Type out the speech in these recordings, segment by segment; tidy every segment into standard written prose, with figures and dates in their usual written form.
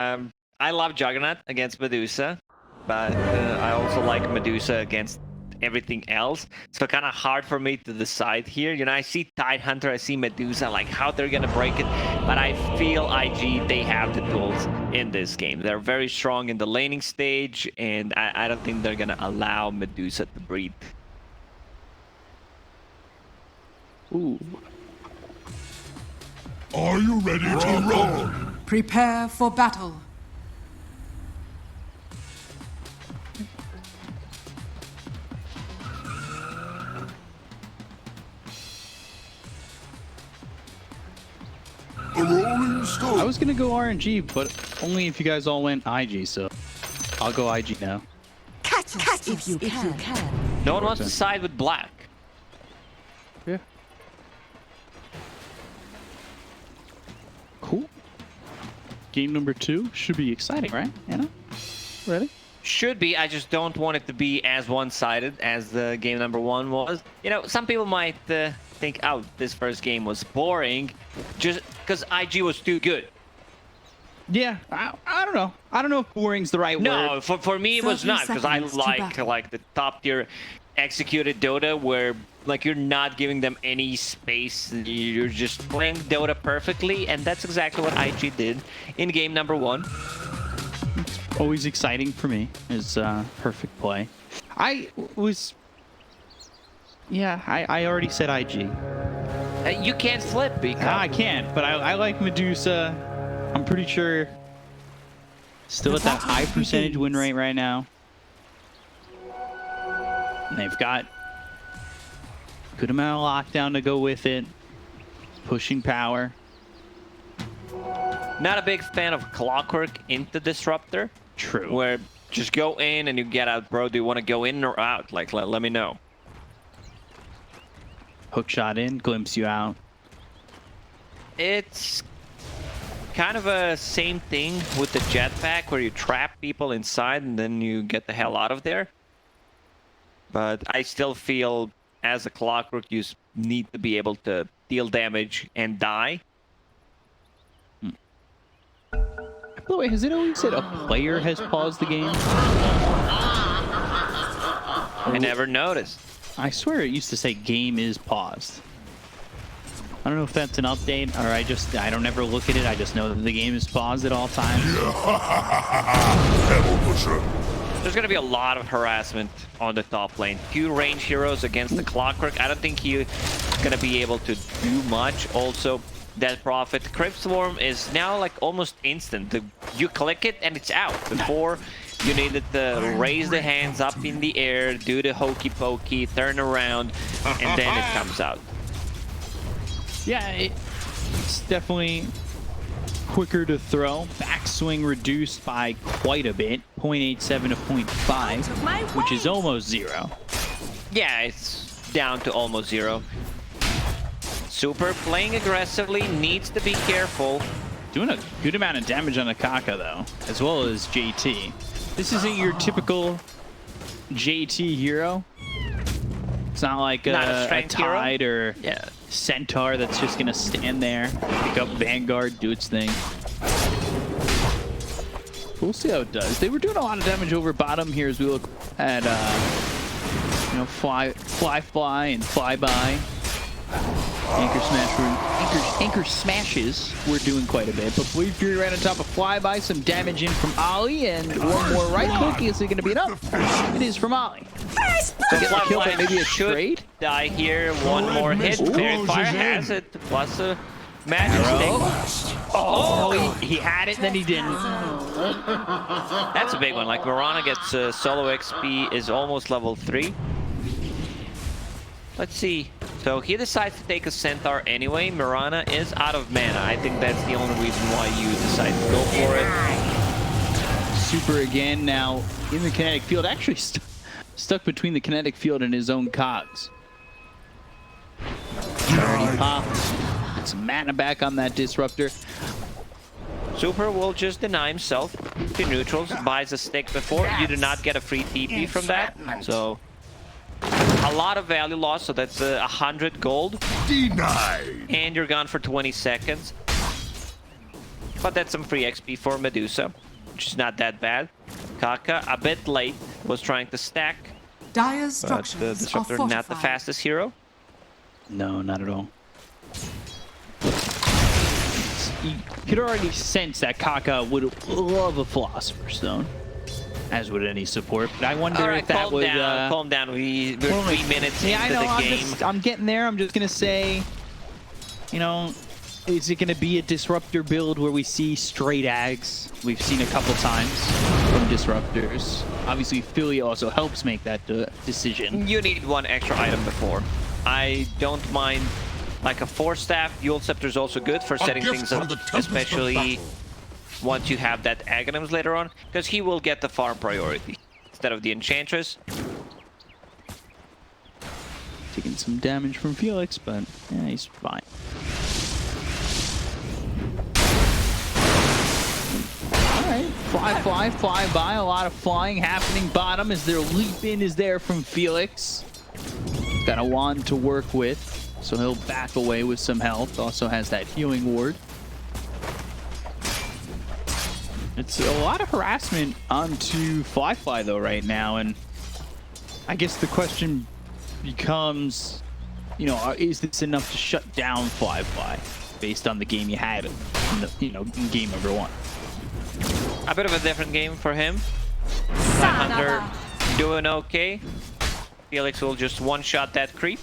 I love Juggernaut against Medusa, but I also like Medusa against everything else. So kind of hard for me to decide here. You know, I see Tidehunter, I see Medusa, like how they're gonna break it, but I feel IG, they have the tools in this game. They're very strong in the laning stage, and I don't think they're gonna allow Medusa to breathe. Ooh. Are you ready to roll? Prepare for battle. A rolling stone. I was gonna go RNG, but only if you guys all went IG, so I'll go IG now. Catch us if you can. No one wants to side with black. Yeah. Cool. Game number 2 should be exciting, right? Anna? Ready? Should be. I just don't want it to be as one-sided as the game number 1 was. You know, some people might think, oh, this first game was boring, just because IG was too good. Yeah, I don't know. I don't know if boring's the right word. No, for me it was not, because I like the top tier executed Dota where like you're not giving them any space. You're just playing Dota perfectly, and that's exactly what IG did in game number 1. Always exciting for me is perfect play. I already said IG. You can't flip because I can't, but I like Medusa. I'm pretty sure still at that high percentage win rate right now. And they've got good amount of lockdown to go with it. Pushing power. Not a big fan of Clockwork into Disruptor. True. Where just go in and you get out, bro. Do you want to go in or out? Like, let me know. Hook shot in, glimpse you out. It's kind of a same thing with the jetpack where you trap people inside and then you get the hell out of there. But I still feel as a Clockwork you need to be able to deal damage and die. By the way, has it always said a player has paused the game? I never noticed. I swear it used to say game is paused. I don't know if that's an update or I don't ever look at it. I just know that the game is paused at all times. There's going to be a lot of harassment on the top lane. 2 range heroes against the Clockwork. I don't think he's going to be able to do much. Also, Death Prophet. Crypt Swarm is now like almost instant. You click it and it's out. Before, you needed to raise the hands up in the air, do the hokey pokey, turn around, and then it comes out. Yeah, it's definitely quicker to throw. Backswing reduced by quite a bit, 0.87 to 0.5, which is almost 0. Yeah, it's down to almost 0. Super playing aggressively, needs to be careful. Doing a good amount of damage on Akaka though, as well as JT. This isn't your typical JT hero. It's not like a Tide or Centaur that's just gonna stand there, pick up Vanguard, do its thing. We'll see how it does. They were doing a lot of damage over bottom here as we look at you know, fly and flyby. Anchor smashes were doing quite a bit, but Bleed Fury ran on top of Flyby, some damage in from Ollie, and one more right click. Is it going to be enough? It is from Ollie. So get the kill, but maybe a trade? Die here, one more hit. Fairy Fire has it, plus a magic stick. Oh, he had it, then he didn't. That's a big one. Like Mirana gets solo XP, is almost level 3. Let's see. So he decides to take a Centaur anyway. Mirana is out of mana. I think that's the only reason why you decide to go for it. Super again now in the kinetic field. Actually stuck between the kinetic field and his own cogs. Already popped. Get some mana back on that Disruptor. Super will just deny himself to neutrals. Buys a stick before. You do not get a free TP from that. So a lot of value loss, so that's 100 gold. Denied. And you're gone for 20 seconds. but that's some free XP for Medusa, which is not that bad. Kaka, a bit late, was trying to stack, Dire's but structures the are Disruptor fortified. not the fastest hero. No, not at all. You could already sense that Kaka would love a Philosopher's Stone, as would any support. But I wonder Alright, if that calm would. down, calm down. We're 3 minutes Yeah, I into know. the game. I'm getting there. I'm just gonna say, you know, is it gonna be a Disruptor build where we see straight Ags? We've seen a couple times from Disruptors. Obviously, Philly also helps make that decision. You need one extra item before. I don't mind, like a 4-staff. Dual Scepter is also good for setting gift things from up, the Tempest of especially Battle. once you have that Aghanims later on, because he will get the farm priority instead of the Enchantress. Taking some damage from Felix, but yeah, he's fine. Alright, fly by. A lot of flying happening bottom as their leap in is there from Felix. Got a wand to work with, so he'll back away with some health. Also has that healing ward. It's a lot of harassment onto Fly though right now, and I guess the question becomes, you know, is this enough to shut down Fly based on the game you had in the, in game number 1? A bit of a different game for him. Hunter doing okay. Felix will just one-shot that creep.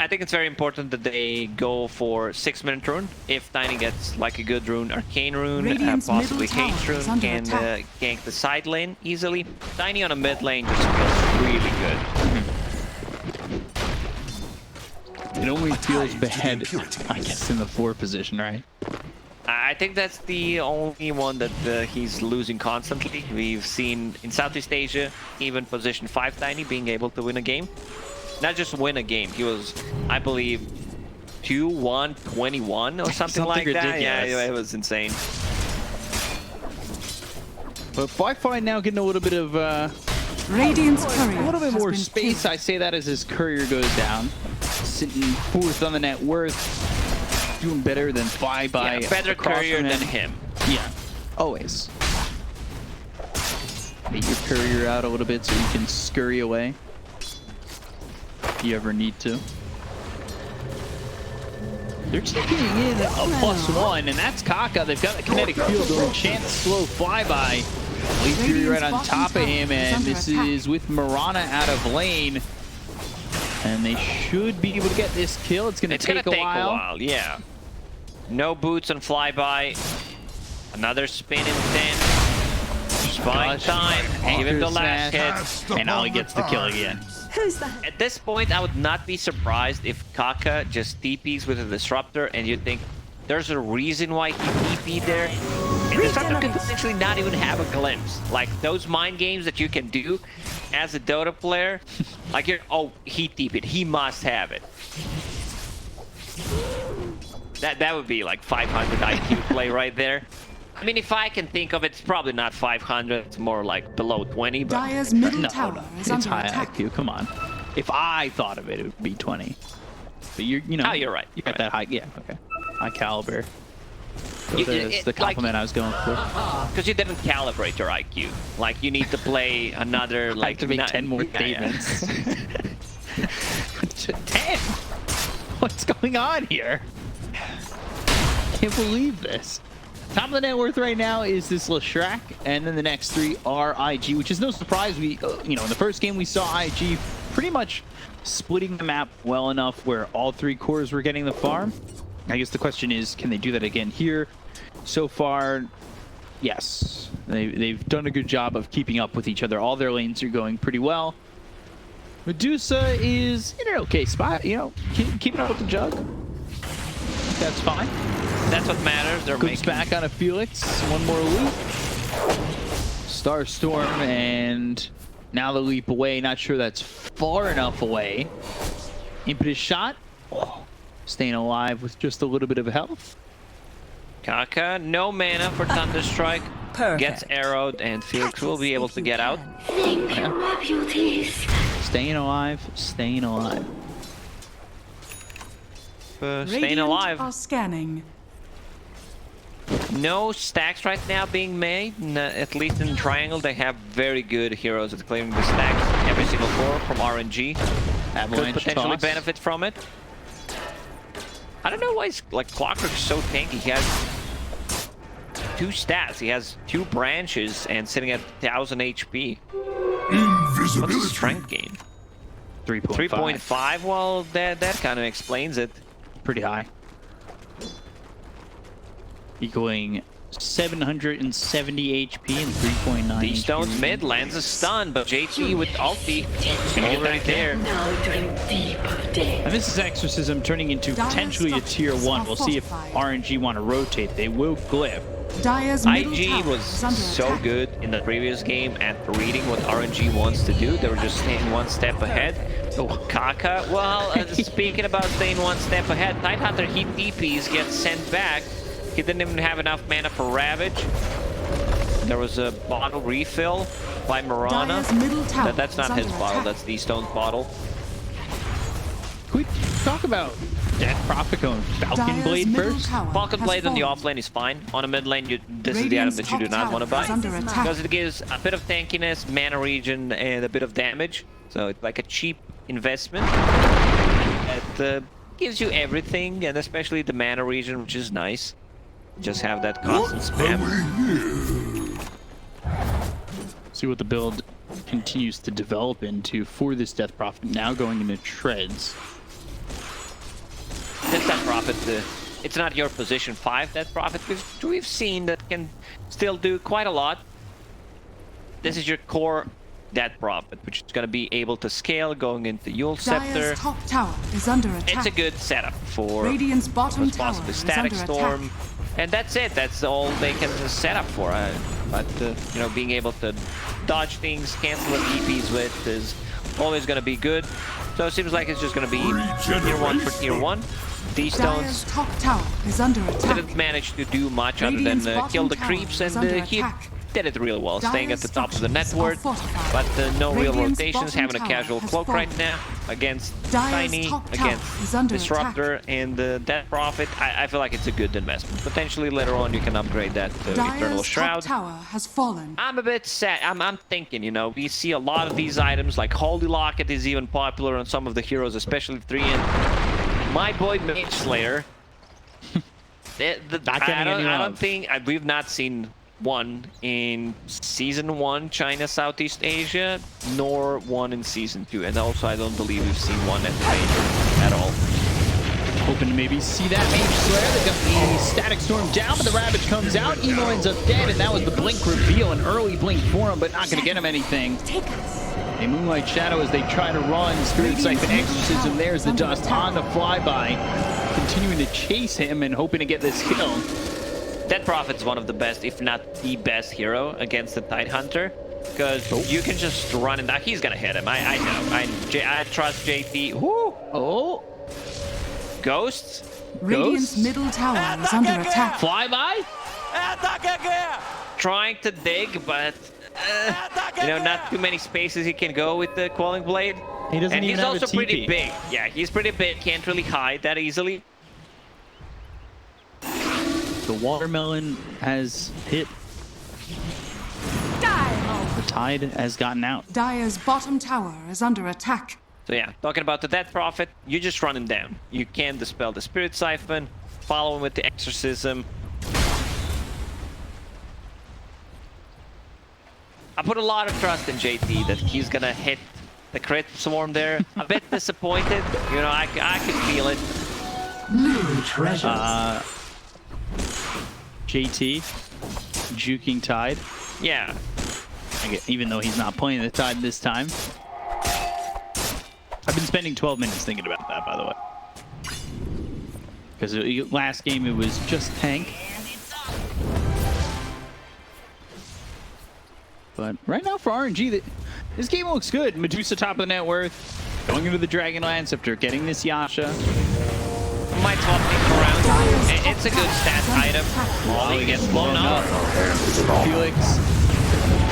I think it's very important that they go for 6-minute rune. If Tiny gets like a good rune, Arcane rune, Radiant's possibly middle tower Haste rune, is under can attack. gank the side lane easily. Tiny on a mid lane just feels really good. It only feels to bad, impurities. I guess, in the 4 position, right? I think that's the only one that he's losing constantly. We've seen in Southeast Asia, even position 5 Tiny being able to win a game. Not just win a game, he was, I believe, 2-1-21 or something like ridiculous. that. Yeah, it was insane. But Fly now getting a little bit of Radiant's courier a little bit has more been space. killed. I say that as his courier goes down, sitting 4th on the net worth, doing better than Fly by Yeah, better across courier from than him. Yeah, always. Make your courier out a little bit so you can scurry away if you ever need to. They're taking in a +1, and that's Kaka. They've got the kinetic field to enchant slow flyby. Leaf Fury right on top of him, and this is with Mirana out of lane. And they should be able to get this kill. It's gonna take a while. Yeah. No boots on flyby. Another spin in 10. Just buying time. Even the last Smash. hit. And Ollie gets the kill again. Who's that? At this point, I would not be surprised if Kaka just TPs with a Disruptor and you think there's a reason why he TP'd there. And Disruptor could potentially not even have a glimpse. Like those mind games that you can do as a Dota player. Like you're, oh, he TP'd. He must have it. That would be like 500 IQ play right there. I mean, if I can think of it, it's probably not 500. It's more like below 20. But Dire's middle No, tower is it's under high attack. IQ. Come on. If I thought of it, it would be 20. But you know. Oh, you're right. You got that high. Yeah. Okay. High caliber. You- That's the it- like- compliment I was going for. because you didn't calibrate your IQ. Like you need to play another like I have to make 10 more Yeah. statements. 10? What's going on here? Can't believe this. Top of the net worth right now is this Leshrac, and then the next 3 are IG, which is no surprise. We, in the first game we saw IG pretty much splitting the map well enough where all 3 cores were getting the farm. I guess the question is, can they do that again here? So far, yes. They've done a good job of keeping up with each other. All their lanes are going pretty well. Medusa is in an okay spot, keeping up with the jug. That's fine. That's what matters. They're Goods making back on a Felix. One more loop. Starstorm, and now the leap away. Not sure that's far enough away. Impetus shot. Oh, staying alive with just a little bit of health. Kaka, no mana for Thunderstrike. Perfect. Gets arrowed, and Felix will be able to get out. Staying alive. Staying alive. Staying Radiant alive. are scanning. No stacks right now being made. At least in Triangle, they have very good heroes at clearing the stacks. Every single core from RNG could potentially benefit from it. I don't know why he's, like, Clockwork's so tanky. He has 2 stats. He has 2 branches and sitting at 1000 HP. What's his strength gain? 3.5. Well, that kind of explains it. Pretty high. Equaling 770 HP and 3.9. D Stones mid lands a stun, but JT with ulti already there. And this is Exorcism turning into potentially a tier 1. We'll see if RNG want to rotate. They will glyph. IG was so good in the previous game at reading what RNG wants to do. They were just staying 1 step ahead. Oh, Kaka. Well, speaking about staying 1 step ahead, Tidehunter, he DPs, gets sent back. He didn't even have enough mana for Ravage. There was a bottle refill by Marana. That's not his bottle, that's D Stone's bottle. Can we talk about Death Prophet going Falcon Blade first? Falcon Blade on the off lane is fine. On the mid lane, this is the item that you do not want to buy. Because it gives a bit of tankiness, mana regen, and a bit of damage. So it's like a cheap investment. That gives you everything, and especially the mana regen, which is nice. Just have that constant spam. See what the build continues to develop into for this Death Prophet, now going into treads. This Death Prophet, it's not your position 5 Death Prophet. We've seen that can still do quite a lot. This is your core Death Prophet, which is going to be able to scale going into Yule Scepter. Top tower is under attack. It's a good setup for Radiant's bottom tower possibly is Static under Storm. attack. And that's it. That's all they can set up for. But you know, being able to dodge things, cancel the TPs with is always going to be good. So it seems like it's just going to be tier 1 for tier 1. D Stones top tower is under attack. didn't manage to do much other than kill the creeps, and he did it real well, staying at the top of the net worth. But no real rotations, having a casual cloak right now against Tiny, against Disruptor, and Death Prophet. I feel like it's a good investment. Potentially later on you can upgrade that to Eternal Shroud. Tower has fallen. I'm a bit sad. I'm thinking, you know, we see a lot of these items, like Holy Locket is even popular on some of the heroes, especially 3-in. My boy Mage Slayer. I don't think we've not seen one in Season 1 China Southeast Asia, nor one in Season 2, and also I don't believe we've seen one at the Major at all. Hoping to maybe see that Mage Slayer. They got the Static Storm down, but the Ravage comes out. Emo ends up dead, and that was the Blink reveal, an early Blink for him, but not going to get him anything. A Moonlight Shadow as they try to run. Spirit Siphon Exorcism, there's the dust on the flyby. Continuing to chase him and hoping to get this kill. Death Prophet's one of the best, if not the best hero against the Tidehunter. Because you can just run and he's gonna hit him. I know. I trust JT. Woo! Oh! Ghosts? Radiant's middle tower is under attack. Flyby? Trying to dig, but you know, not too many spaces he can go with the Quelling Blade. He doesn't and even he's have also a TP. pretty big. Yeah, he's pretty big. Can't really hide that easily. The watermelon has hit. The tide has gotten out. Dire's bottom tower is under attack. So yeah, talking about the Death Prophet, you just run him down. You can dispel the Spirit Siphon, follow him with the Exorcism. I put a lot of trust in JT that he's gonna hit the crit swarm there. A bit disappointed, you know, I could feel it. New treasures. JT juking Tide. Yeah. Even though he's not playing the Tide this time. I've been spending 12 minutes thinking about that, by the way. Because last game it was just tank. But right now for RNG, this game looks good. Medusa top of the net worth. Going into the Dragonlance after getting this Yasha. Might swap things around. It's a good stat item. He gets blown up. Felix.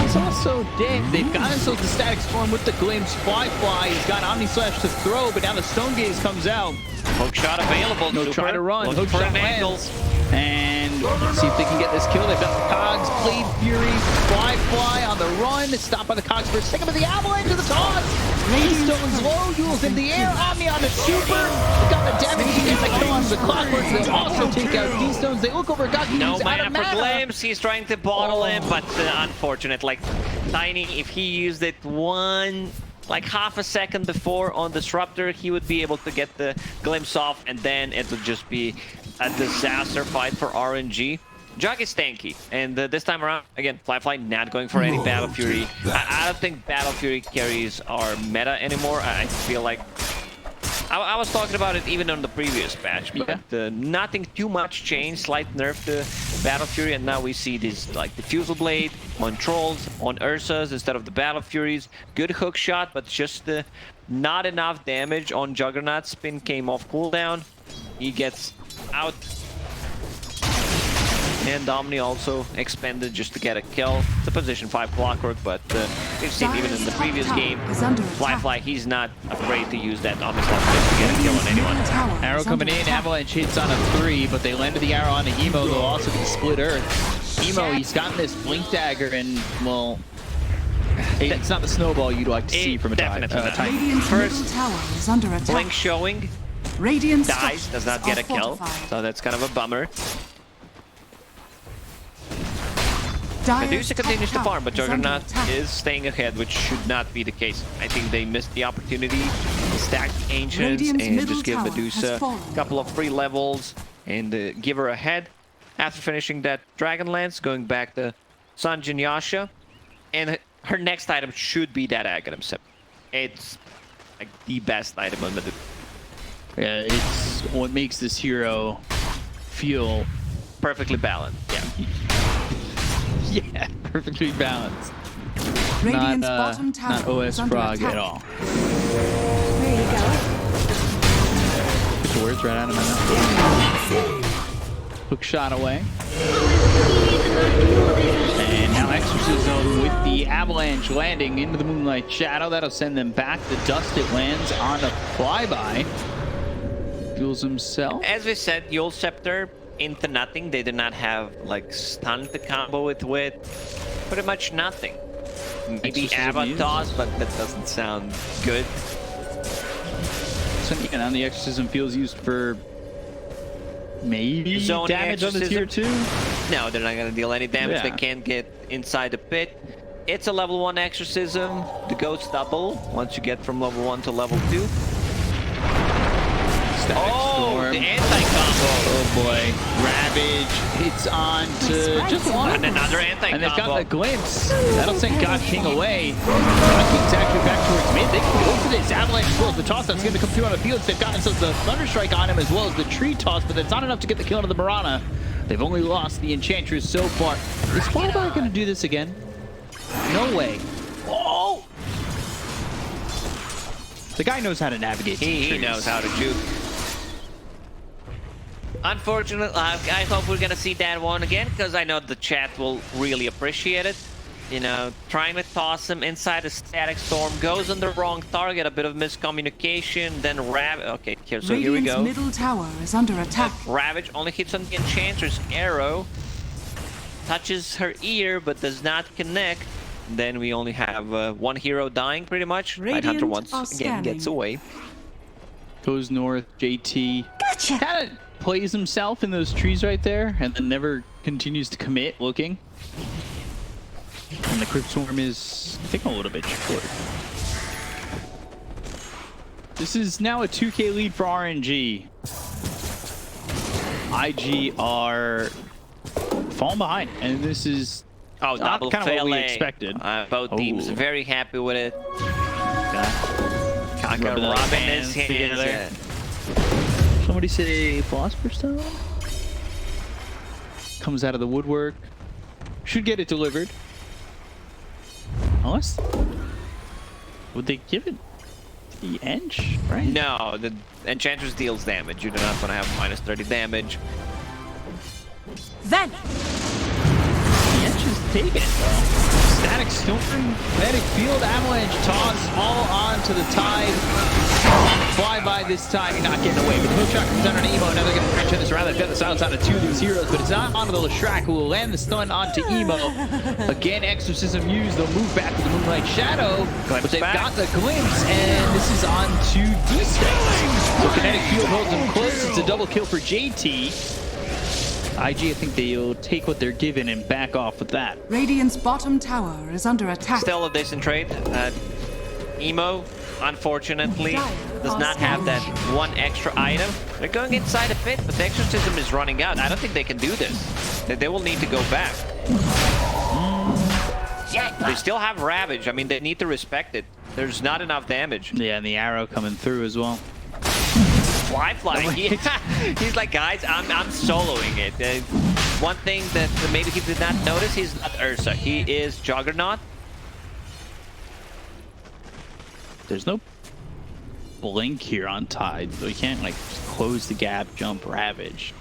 He's also dead. They've got himself the Static Storm with the Glimpse. Fly. He's got Omni Slash to throw, but now the Stone Gaze comes out. Hook shot available. No, try to run. Hook shot lands. And See if they can get this kill. They've got the Cogs, Blade Fury, Fly on the run. Stopped by the Cogs for a second, but the Avalanche to the toss. Stone's low, Yule's in the air. Omni on the super. Got the damage. He gets a kill on the Clockwork. They'll also take out D-Stones. They look over Gaki. No mana for Glimpse. He's trying to bottle him, but unfortunate. Like, Tiny, if he used it like half a second before on Disruptor, he would be able to get the Glimpse off, and then it would just be a disaster fight for RNG. Jug is tanky, and this time around, again, Fly not going for any Battle Fury. I don't think Battle Fury carries are meta anymore. I feel like I was talking about it even on the previous patch, but nothing too much changed. Slight nerf to Battle Fury, and now we see these like the Fusel Blade on Trolls, on Ursas instead of the Battle Furies. Good hook shot, but just not enough damage on Juggernaut. Spin came off cooldown. He gets out. And Omni also expended just to get a kill. It's a position 5 Clockwork, but we've seen even in the previous game, Fly, he's not afraid to use that Omni slot to get a kill on anyone. Arrow coming in, Avalanche hits on a 3, but they landed the arrow on the Emo. They'll also get Split Earth. Emo, he's gotten this Blink Dagger, and, well, it's not the snowball you'd like to see from a Titan. First, Blink showing, dies, does not get a kill, so that's kind of a bummer. Medusa continues to farm, but Juggernaut is staying ahead, which should not be the case. I think they missed the opportunity to stack the Ancients and just give Medusa a couple of free levels and give her ahead. After finishing that Dragonlance, going back to Sanjin Yasha, and her next item should be that Aghanim Scepter. It's like the best item on Medusa. Yeah, it's what makes this hero feel perfectly balanced. Yeah. Yeah, perfectly balanced. Radiant's bottom tower not OS Frog at all. There you go. Get the words right out of my mouth. Hook shot away. And now Exorcism with the Avalanche landing into the Moonlight Shadow. That'll send them back. The dust it lands on a flyby. Fuels himself. As we said, Yule Scepter into nothing. They did not have like stun to combo it with. Pretty much nothing. Maybe Avatos, but that doesn't sound good. So yeah, now the Exorcism feels used for maybe zone damage on the tier 2? No, they're not going to deal any damage. Yeah. They can't get inside the pit. It's a level 1 Exorcism. The Ghost double once you get from level 1 to level 2. Oh, the anti-combo. Oh boy. Ravage hits on to just one. And another anti-combo. And they've got the Glimpse. That'll send God King away. God King's actually back towards mid. They can go for this. Avalanche as well as the toss that's going to come through on the field. They've got themselves the Thunderstrike on him as well as the Tree Toss, but that's not enough to get the kill into the Mirana. They've only lost the Enchantress so far. Is Flyby going to do this again? No way. Oh! The guy knows how to navigate. He knows how to juke. Unfortunately, I hope we're gonna see that one again, because I know the chat will really appreciate it. You know, trying to toss him inside a Static Storm, goes on the wrong target, a bit of miscommunication, then okay, here we go. Middle tower is under attack. Ravage only hits on the Enchantress arrow, touches her ear, but does not connect. Then we only have one hero dying, pretty much. Hunter once again gets away. Goes north, JT. Gotcha! Kind of plays himself in those trees right there, and then never continues to commit looking. And the Crypt Swarm is, I think, a little bit short. This is now a 2K lead for RNG. IG are falling behind, and this is double kind of what we expected. Both teams very happy with it. Kaka rubbing rubbing his hands. Somebody say Philosopher's Stone? Comes out of the woodwork. Should get it delivered. Unless... would they give it the Ench, right? No, the Enchantress deals damage. You're not going to have minus 30 damage. Then! The Ench is taken, though. Static Storm, Kinetic Field, Avalanche, Toss, all onto the Tide. Fly by this time, you're not getting away. But the hook shot comes down on Emo. Now they're going to try and turn this around. They've got the silence onto two of these heroes, but it's not onto the Leshrac, who will land the stun onto Emo. Again, Exorcism used. They'll move back with the Moonlight Shadow, but they've got the glimpse, and this is on to D-Space. So Kinetic Field holds them close. It's a double kill for JT. IG, I think they'll take what they're given and back off with that. Radiant's bottom tower is under attack. Still a decent trade. Emo, unfortunately, does not have that one extra item. They're going inside a pit, but the Exorcism is running out. I don't think they can do this. They will need to go back. They still have Ravage. I mean, they need to respect it. There's not enough damage. Yeah, and the arrow coming through as well. Fly. He's like, guys, I'm soloing it. One thing that maybe he did not notice, he's not Ursa. He is Juggernaut. There's no blink here on Tide, so you can't like close the gap, jump, Ravage.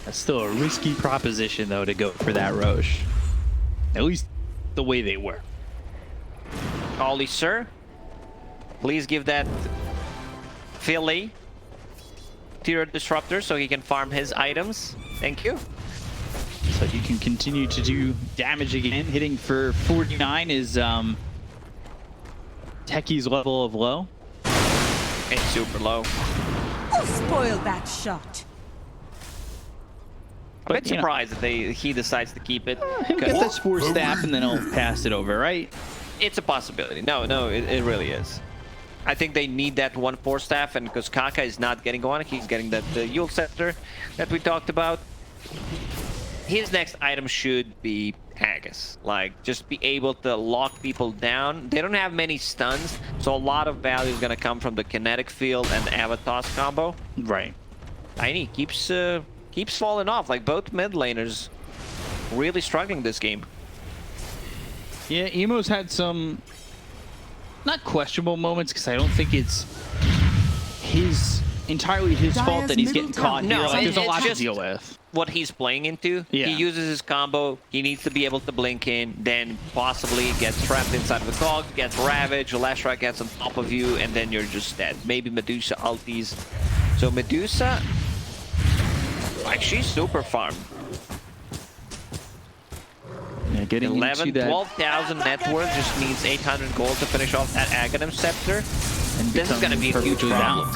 That's still a risky proposition though to go for that Roche. At least the way they were. Ollie, sir, please give that Philly to your disruptor so he can farm his items. Thank you. So you can continue to do damage again. Hitting for 49 is Techie's level of low. It's super low. Who spoiled that shot? I'm a bit surprised that he decides to keep it. He'll get that Spore Staff and then he'll pass it over, right? It's a possibility. No, it really is. I think they need that 1/4 staff, and because Kaka is not getting one, he's getting that Yule Scepter that we talked about. His next item should be Haggis. Like, just be able to lock people down. They don't have many stuns, so a lot of value is going to come from the Kinetic Field and the Avatos combo. Right. Tiny keeps falling off. Like, both mid laners really struggling this game. Yeah, Emo's had some not questionable moments, because I don't think it's entirely his fault that he's getting caught here. Like, there's a lot to deal with. What he's playing into. Yeah. He uses his combo. He needs to be able to blink in, then possibly gets trapped inside of the cog, gets Ravage, Leshrac gets on top of you, and then you're just dead. Maybe Medusa ulties. So Medusa, like, she's super farmed. Yeah, getting 12,000 net worth, just needs 800 gold to finish off that Aghanim Scepter. And this is going to be a huge problem.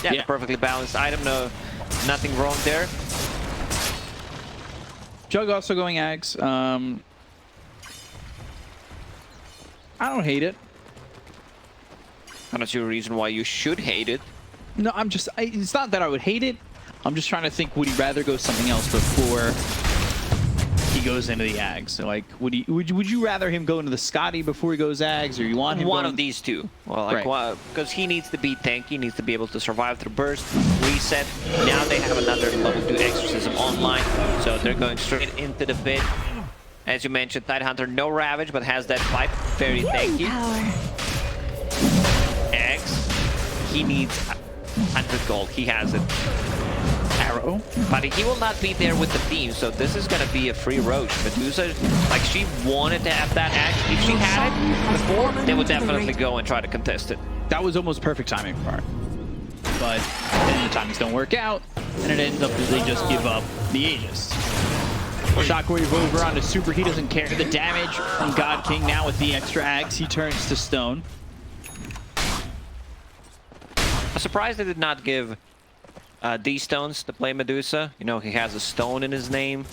Yeah, perfectly balanced item. No, nothing wrong there. Jug also going Ags. I don't hate it. I don't see a reason why you should hate it. No, it's not that I would hate it. I'm just trying to think, would he rather go something else before he goes into the Ags? So, like, would you rather him go into the Scotty before he goes Ags, or you want him one of these two? Well, like, because he needs to be tanky, needs to be able to survive through burst, reset. Now they have another level 2 Exorcism online, so they're going straight into the pit. As you mentioned, Tidehunter, no Ravage, but has that fight. Very tanky. Ags, he needs 100 gold. He has it. Arrow. But he will not be there with the team, so this is going to be a free Roche. Medusa, like, she wanted to have that axe. If she had it before, they would definitely go and try to contest it. That was almost perfect timing for her. But then the timings don't work out, and it ends up that they just give up the Aegis. Shockwave over onto Super. He doesn't care. The damage from God King now with the extra axe. He turns to stone. I'm surprised they did not give D-Stones to play Medusa. You know, he has a stone in his name.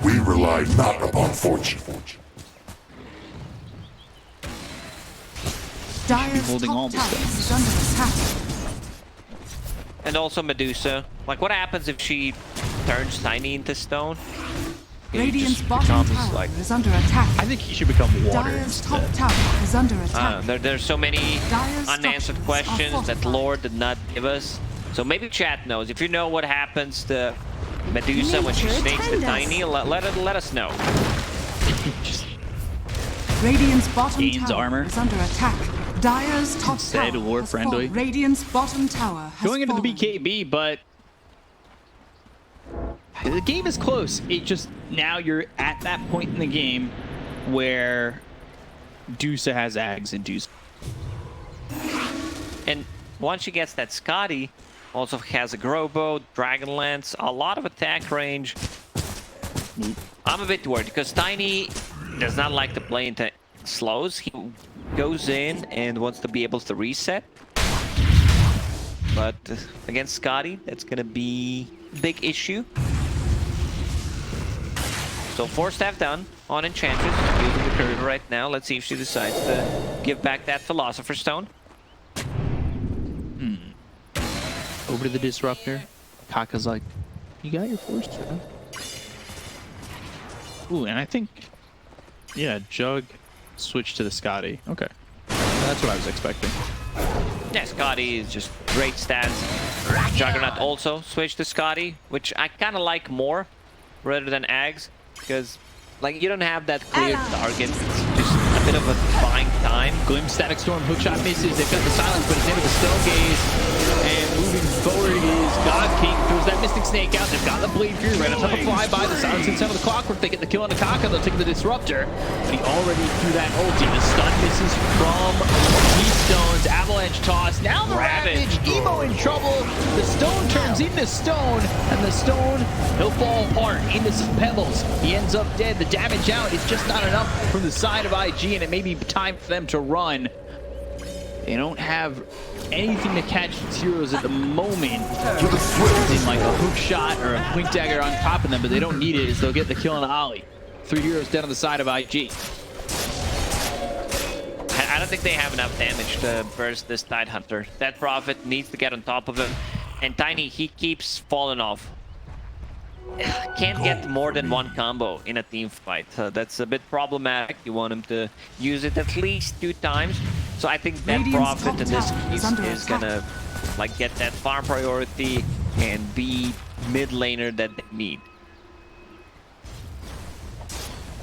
We rely not upon fortune. Dire's holding all top the tower stones. is under attack. And also Medusa. Like, what happens if she turns Tiny into stone? He Radiant's just bottom becomes, tower like, is under attack. I think he should become water. Dire's top tower is under attack. There's so many Dire's unanswered structures questions are that fortified. Lord did not give us. So maybe chat knows. If you know what happens to Medusa when she Nature snakes the attend us. Tiny, let us know. Just Radiant's bottom gains tower armor. is under attack. Dire's top Instead, tower war has friendly. fallen. Radiant's bottom tower has going into the fallen. BKB, but the game is close. It just, now you're at that point in the game where Medusa has Ags and Medusa. And once she gets that Scotty, also has a Growbow, Dragonlance, a lot of attack range. I'm a bit worried because Tiny does not like to play into slows. He goes in and wants to be able to reset. But against Scotty, that's going to be a big issue. So 4 staff down on Enchantress, using the curve right now. Let's see if she decides to give back that Philosopher's Stone. Over to the Disruptor. Kaka's like, you got your force turn. Ooh, and I think, yeah, Jug switched to the Scotty. Okay. That's what I was expecting. Yeah, Scotty is just great stats. Juggernaut also switched to Scotty, which I kind of like more rather than Ags, because like you don't have that clear target. It's just a bit of a buying time. Glimpse, Static Storm, Hookshot misses. They've got the silence, but it's into the Stone Gaze. And moving forward is God King. Throws that Mystic Snake out. They've got the Blade Fury right on top of Flyby. The silence inside of the Clockwork. They get the kill on the Kaka. They'll take the Disruptor. But he already threw that ulti. The stun misses from Keystones. Avalanche toss. Now the Ravage. Emo in trouble. The Stone turns into Stone. And the Stone, he'll fall apart into some pebbles. He ends up dead. The damage out is just not enough from the side of IG. And it may be time for them to run. They don't have anything to catch these heroes at the moment. In like a hook shot or a blink dagger on top of them, but they don't need it as they'll get the kill on the Ollie. 3 heroes dead on the side of IG. I don't think they have enough damage to burst this Tidehunter. That Prophet needs to get on top of him. And Tiny, he keeps falling off. Can't get more than 1 combo in a team fight. That's a bit problematic. You want him to use it at least 2 times. So I think that Prophet in this case is gonna like get that farm priority and be mid laner that they need.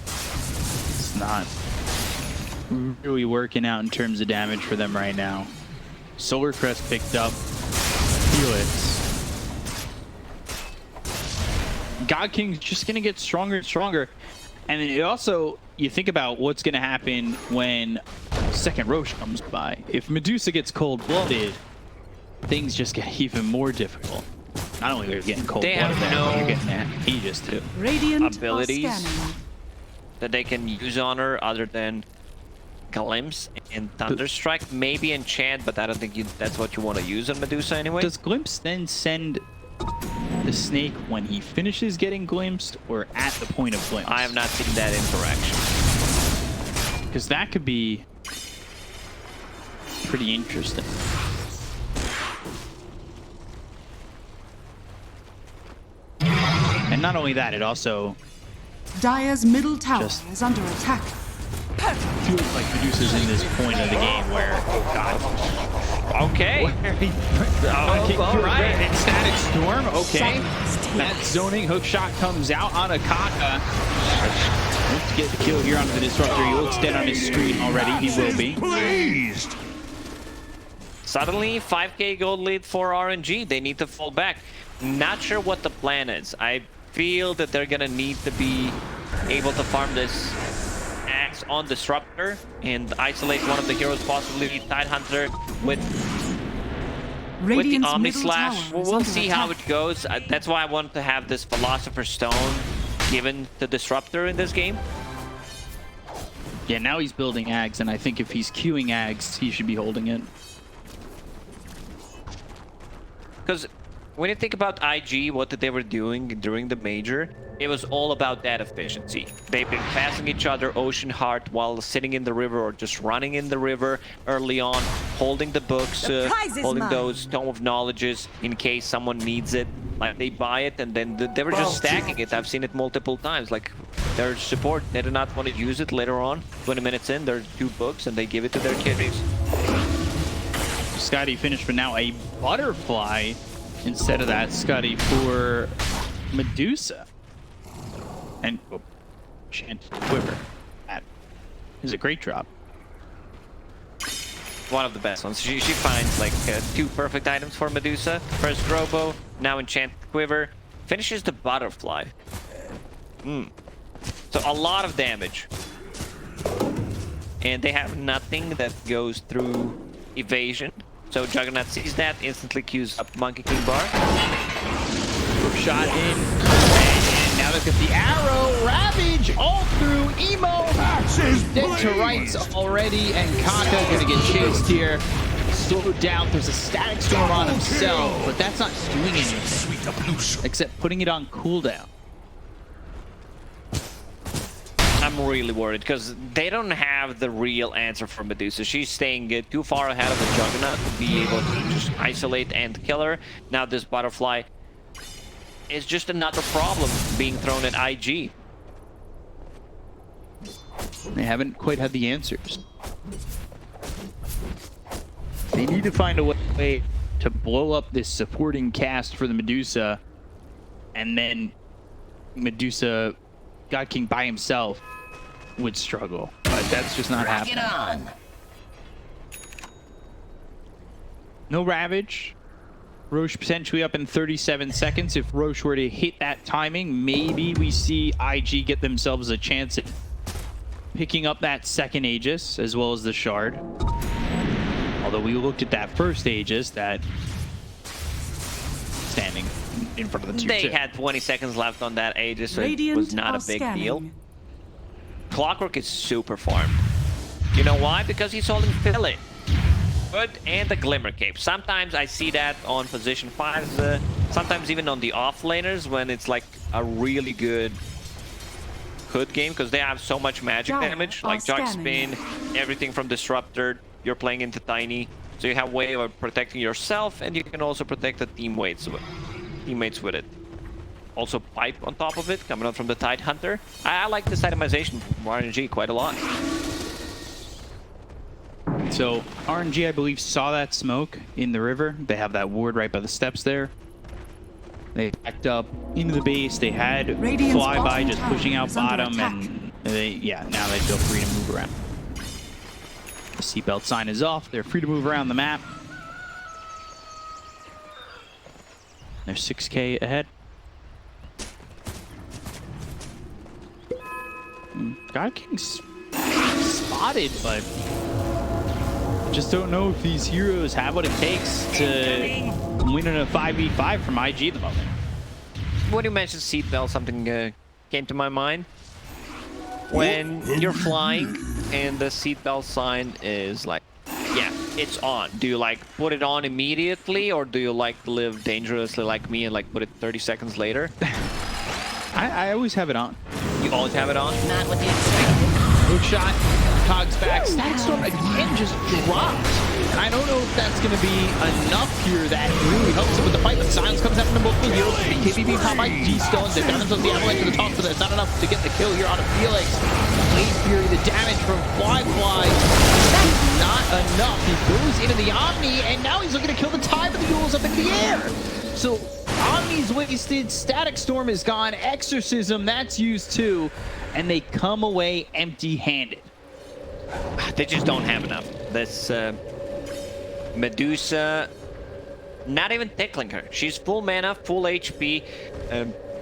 It's not really working out in terms of damage for them right now. Solar Crest picked up. Felix. God King's just going to get stronger and stronger. And then it also, you think about what's going to happen when second Roche comes by. If Medusa gets cold-blooded, things just get even more difficult. Not only are you getting cold-blooded there, but you're getting Aegis too. Radiant Abilities that they can use on her other than Glimpse and Thunderstrike. Maybe Enchant, but I don't think that's what you want to use on Medusa anyway. Does Glimpse then send the snake when he finishes getting glimpsed or at the point of glimpse? I have not seen that interaction. Because that could be pretty interesting. And not only that, it also Dire's middle tower is under attack. feels like Medusa's in this point of the game where, oh god. Okay. All right. And Static Storm, okay. That zoning hook shot comes out on a Kaka. Let's get the kill here onto the Disruptor. He looks dead on his screen already. He will be. Pleased. Suddenly, 5k gold lead for RNG. They need to fall back. Not sure what the plan is. I feel that they're gonna need to be able to farm this axe on Disruptor and isolate one of the heroes, possibly Tidehunter with the Omni Slash. We'll see how it goes. That's why I wanted to have this Philosopher's Stone given to Disruptor in this game. Yeah, now he's building Ags, and I think if he's queuing Ags, he should be holding it. Because when you think about IG, what they were doing during the major, it was all about that efficiency. They've been passing each other Ocean Heart while sitting in the river or just running in the river early on, holding the books, holding those Tome of Knowledges in case someone needs it. Like they buy it and then they were just stacking it. I've seen it multiple times. Like their support, they do not want to use it later on. 20 minutes in, there's 2 books and they give it to their kiddies. Scotty finished, but now a Butterfly instead of that Scotty for Medusa. And Chant Quiver. That is a great drop. One of the best ones. She finds like 2 perfect items for Medusa. First Robo, now Enchant Quiver. Finishes the Butterfly. So a lot of damage. and they have nothing that goes through evasion. So Juggernaut sees that, instantly queues up Monkey King bar. Shot in, and now they've got the arrow, Ravage all through, Emo dead to rights already, and Kaka gonna get chased here. Slowed down, there's a static storm on himself, but that's not doing anything except putting it on cooldown. I'm really worried because they don't have the real answer for Medusa. She's staying too far ahead of the Juggernaut to be able to just isolate and kill her. Now this butterfly is just another problem being thrown at IG. They haven't quite had the answers. They need to find a way to blow up this supporting cast for the Medusa, and then Medusa, God King by himself, would struggle. But that's just not happening. No Ravage. Roche potentially up in 37 seconds. If Roche were to hit that timing, maybe we see IG get themselves a chance at picking up that second Aegis as well as the Shard. Although we looked at that first Aegis, that standing in front of the tier 2. They had 20 seconds left on that Aegis, so it was not a big deal. Clockwork is super farmed. You know why? Because he's holding Fillet. Hood and the Glimmer Cape. Sometimes I see that on position 5s, sometimes even on the offlaners when it's like a really good Hood game, because they have so much magic damage, like Jug Spin, everything from Disruptor. You're playing into Tiny, so you have a way of protecting yourself, and you can also protect the teammates with it. Also Pipe on top of it, coming out from the Tide Hunter. I like this itemization from RNG quite a lot. So RNG, I believe, saw that smoke in the river. They have that ward right by the steps there. They backed up into the base. They had Flyby just pushing out bottom, and now they feel free to move around. The seatbelt sign is off. They're free to move around the map. They're 6K ahead. God King's spotted, but just don't know if these heroes have what it takes to win in a 5v5 from IG at the moment. When you mentioned seatbelt, something came to my mind. When you're flying and the seatbelt sign is like, yeah, it's on. Do you like put it on immediately, or do you like to live dangerously like me and like put it 30 seconds later? I always have it on. You always have it on? Not what you expected. Hook shot, Cogs back, Static Storm again just dropped. And I don't know if that's going to be enough here that really helps him with the fight, but Silence comes out from multiple heroes. KBB pop by G-Stones, they found themselves the avalanche to the top, but it's not enough to get the kill here on a Felix. Blade Fury, the damage from Fly is not enough. He goes into the Omni, and now he's looking to kill the Tide, but the Yule's up in the air. So Omni's wasted, Static Storm is gone, Exorcism, that's used too, and they come away empty-handed. They just don't have enough. This Medusa, not even tickling her. She's full mana, full HP.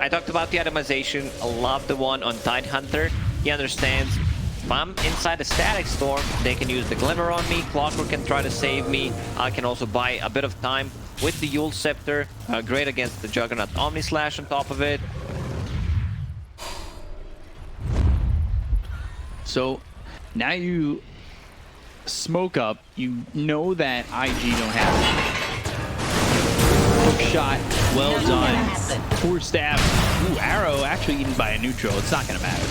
I talked about the itemization. I love the one on Tide Hunter. He understands if I'm inside a Static Storm, they can use the Glimmer on me. Clockwork can try to save me. I can also buy a bit of time with the Yule Scepter. Great against the Juggernaut Omni Slash on top of it. So now you smoke up, you know that IG don't have it. Hook shot, well done. Four stab. Ooh, arrow actually eaten by a neutral. It's not gonna matter.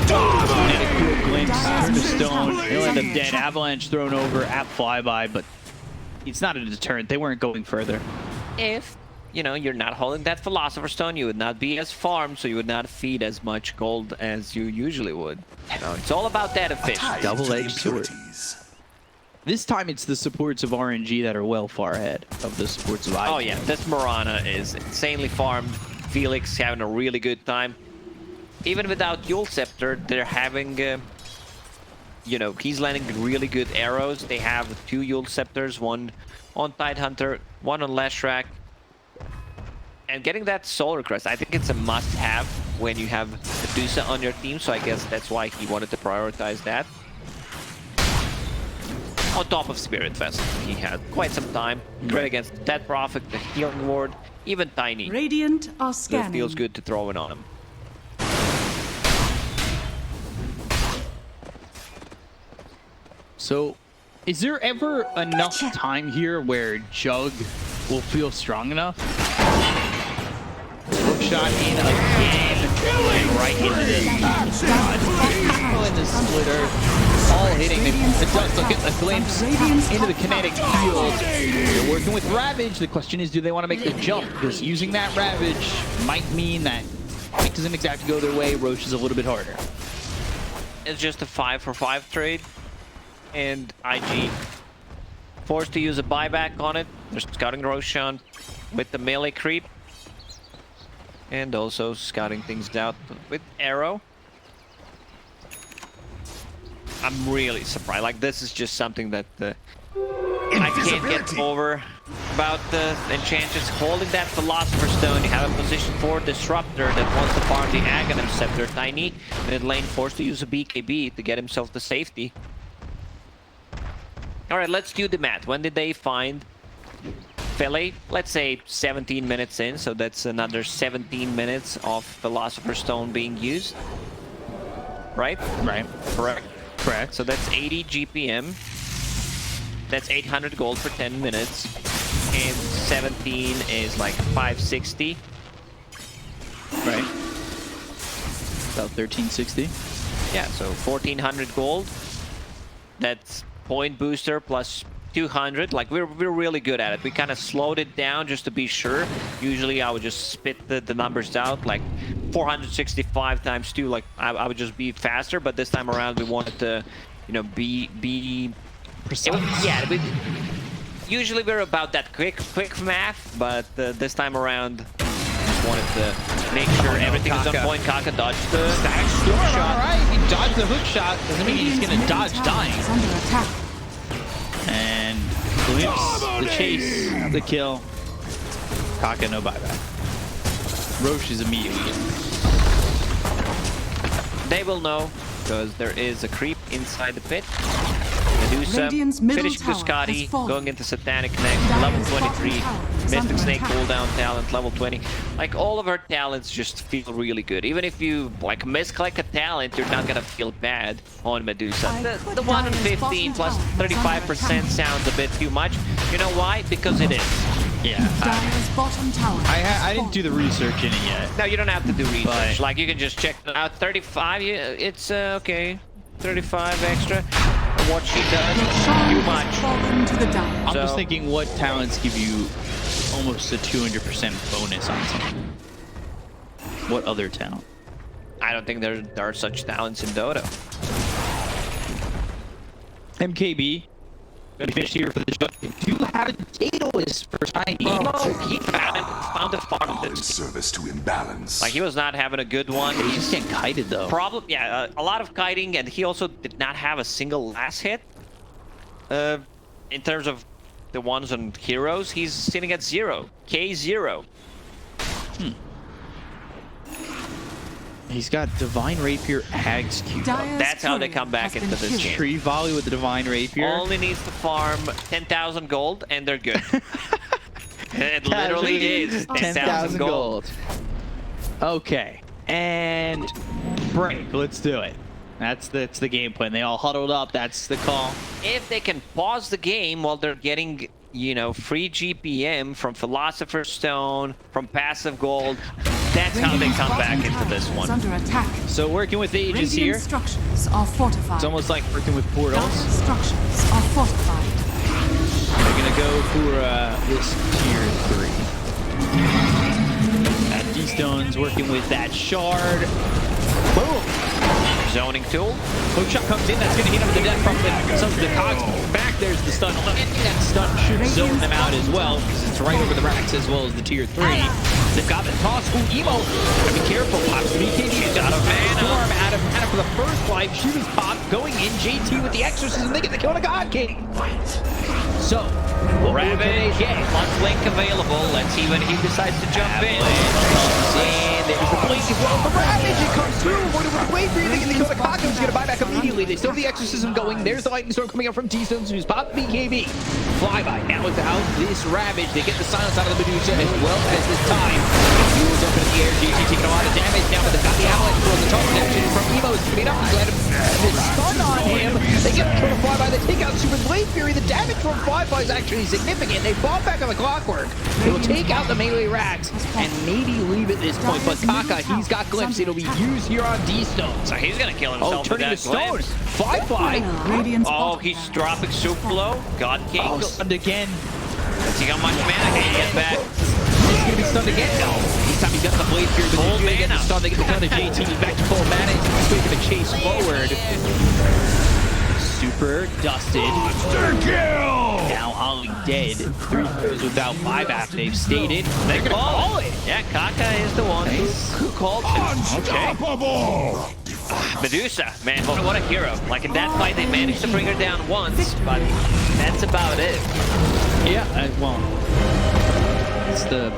Kinetic glimpse, turn to stone. He'll end up dead. Avalanche thrown over at Flyby, but it's not a deterrent. They weren't going further. If, you know, you're not holding that Philosopher's Stone, you would not be as farmed, so you would not feed as much gold as you usually would. You know, it's all about that efficiency. Double-edged sword. This time it's the supports of RNG that are well far ahead of the supports of IG. Oh yeah, this Mirana is insanely farmed. Felix having a really good time. Even without Yule Scepter, they're having, you know, he's landing really good arrows. They have 2 Yule Scepters, one on Tide Hunter, one on Leshrac. And getting that Solar Crest, I think it's a must-have when you have Medusa on your team, so I guess that's why he wanted to prioritize that. on top of Spirit Vessel. He had quite some time. Great against Dead Prophet, the Healing Ward, even Tiny. Radiant are It scanning. feels good to throw it on him. So, is there ever enough time here where Jug will feel strong enough? Hook shot in again, and right into this. In the splitter, all hitting. It does look at the glimpse into the kinetic field. They're working with Ravage. The question is, do they want to make the jump? Because using that Ravage might mean that it doesn't exactly go their way. Roche is a little bit harder. It's just a 5-for-5 trade. And IG forced to use a buyback on it. They're scouting Roshan with the melee creep. And also scouting things out with Arrow. I'm really surprised. Like, this is just something that I can't get over about the Enchantress holding that Philosopher's Stone. You have a position for Disruptor that wants to farm the Aghanim Scepter. Tiny mid-lane forced to use a BKB to get himself to safety. Alright, let's do the math. When did they find Philly? Let's say 17 minutes in, so that's another 17 minutes of Philosopher's Stone being used. Right? Right. Correct. Correct. So that's 80 GPM. That's 800 gold for 10 minutes. And 17 is like 560. Right. About 1360. Yeah, so 1400 gold. That's point booster plus 200. Like, we're really good at it. We kind of slowed it down just to be sure. Usually I would just spit the numbers out, like 465 times 2. Like, I would just be faster, but this time around we wanted to, you know, be precise. Usually we're about that quick math, but this time around just wanted to make sure everything is on point. Kaka dodged the static storm shot. Alright, he dodged the hook shot. Doesn't mean he's gonna dodge dying. Under attack. And glimpse the chase, the kill. Kaka, no buyback. Roche is immediately in. They will know, because there is a creep inside the pit. Medusa, Radiant's middle finishing tower Duskati, has fallen. going into Satanic Connect, level 23, Mystic Snake cooldown talent, level 20. Like, all of her talents just feel really good. Even if you, like, misclick a talent, you're not gonna feel bad on Medusa. The 1 in 15 plus 35% sounds a bit too much. You know why? Because it is. Yeah. Dire's bottom tower. I didn't do the research in it yet. No, you don't have to do research. But like, you can just check it out. 35, it's okay. 35 extra. What she does, too much. Fallen to the Dire. I'm just thinking, what talents give you almost a 200% bonus on something? What other talent? I don't think there are such talents in Dota. MKB. Gonna finish here for the jug. Do you have a Daedalus for Tiny? He found a farm In service to imbalance. like, he was not having a good one. He's just getting kited though. Problem, yeah, a lot of kiting, and he also did not have a single last hit. In terms of the ones on heroes, he's sitting at 0. K0. He's got Divine Rapier, Hag's Q. Dire's That's how they courier come back has into been this killed. game. Tree Volley with the Divine Rapier. Only needs to farm 10,000 gold, and they're good. It literally is 10,000 gold. Okay, and break. Let's do it. That's the game plan. They all huddled up. That's the call. If they can pause the game while they're getting, you know, free GPM from Philosopher's Stone, from passive gold, that's how they come back into this one. Under attack. So working with the Aegis Radiant here, structures are fortified. it's almost like working with portals. Dire structures are fortified. They're gonna go for this tier 3. That D-Stone's working with that shard. Boom! Zoning tool. Hookshot comes in, that's gonna hit him with the death from the cogs back. There's the stun. That stun should zone them out as well, because it's right over the racks as well as the tier 3. They've got the toss. Ooh, Emo. Gotta be careful. Pops the BKB. She's out of mana. Storm out of mana for the first life. She was popped. Going in. JT with the exorcism. They get the kill on a God King. So, Ravage, Lunch Link available. Let's see when he decides to jump in. And there's the blink as well for Ravage. It comes through. What do we wait for you to get the kill on a God King? He's gonna buy back immediately. immediately. They still have the Exorcism going. There's the Lightning Storm coming out from T-Stones, who's popped BKB. Flyby. Now without this Ravage, they get the silence out of the Medusa as well as this time. Fuels up in the air. JT taking a lot of damage now, but they've got the Avalanche for the top protection from Emo. Is coming up. He's let him the stun on him. They get the kill Flyby. They take out Super Blade Fury. The damage from Flyby is actually significant. They fall back on the Clockwork. They will take out the melee racks and maybe leave at this point. But Kaka, he's got Glimpse. It'll be used here on D-Stone. So he's gonna kill himself. Oh, turning to stone. Glimpse. Fly. Radiant's Oh, bottom he's tower. dropping super low. God King. Oh, stunned again. Let's see how much mana can he get back. He's gonna be stunned again. No. This time he's got the Blade Fury, but Full he's gonna get the mana. stun. They get the counter JT. He's back to full mana. He's taking a chase forward. Super dusted. Now Ollie dead. 3 goes without buyback. They've stayed in. They're gonna call it. Yeah, Kaka is the one who called it. Okay. Unstoppable! Medusa, man, what a hero. Like in that fight, they managed to bring her down once, but that's about it. Yeah, well, it's the